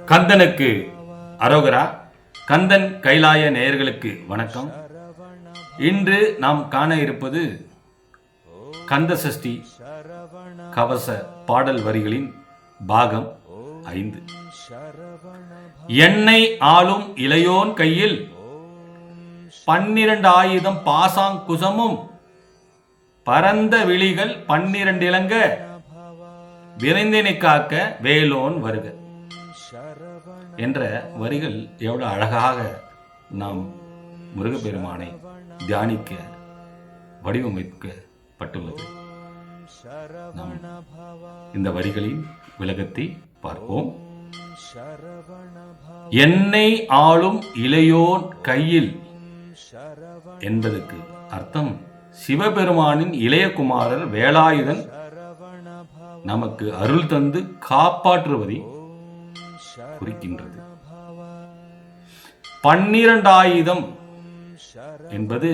கந்தனுக்கு அரோகரா. கந்தன் கைலாய நேயர்களுக்கு வணக்கம். இன்று நாம் காண இருப்பது கந்த சஷ்டி கவச பாடல் வரிகளின் பாகம் 5. என்னை ஆளும் இளையோன் கையில் 12,000 பாசாங்குசமும் பரந்த விழிகள் 12 இலங்க விரைந்தினை காக்க வேலோன் வருக என்ற வரிகள் எவ்வளவு அழகாக நாம் முருகப்பெருமானை தியானிக்க வடிவமைக்கப்பட்டுள்ளது. நாம் இந்த வரிகளின் விளக்கத்தை பார்ப்போம். என்னை ஆளும் இளையோன் கையில் என்பதற்கு அர்த்தம் சிவபெருமானின் இளைய குமாரர் வேலாயுதன் நமக்கு அருள் தந்து காப்பாற்றுவதை குறிக்கின்றது. 12,000 என்பது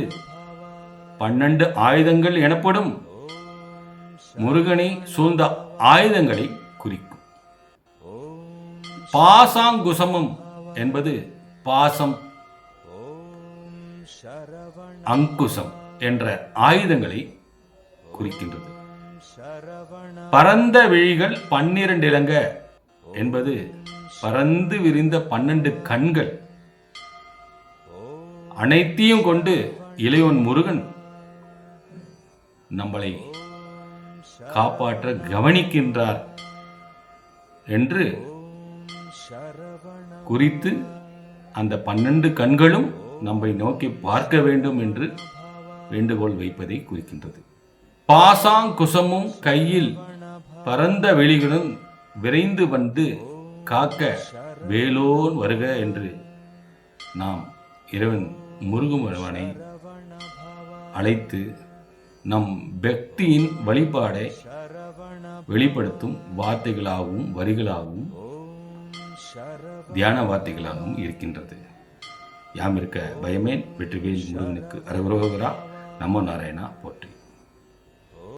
12 ஆயுதங்கள் எனப்படும் முருகனை சூழ்ந்த ஆயுதங்களை குறிக்கும். பாசாங்குசமும் என்பது பாசம், அங்குசம் என்ற ஆயுதங்களை குறிக்கின்றது. பரந்த விழிகள் 12 இலங்க என்பது பரந்து விரிந்த 12 கண்கள் அனைத்தையும் கொண்டு இளையோன் முருகன் நம்மளை காப்பாற்ற கவனிக்கின்றார் என்று குறித்து அந்த 12 கண்களும் நம்மை நோக்கி பார்க்க வேண்டும் என்று வேண்டுகோள் வைப்பதை குறிக்கின்றது. பாசாங்குசமும் கையில் பரந்த வெளிகளும் விரைந்து வந்து காக்க வேலோன் வருக என்று நாம் இறைவன் முருகனை அழைத்து நம் பக்தியின் வழிபாடை வெளிப்படுத்தும் வார்த்தைகளாகவும் வரிகளாகவும் தியான வார்த்தைகளாகவும் இருக்கின்றது. யாம் இருக்க பயமேன். வெற்றிவேல் முருகனுக்கு அரகரோகரா. நமோ நாராயணா போற்றி.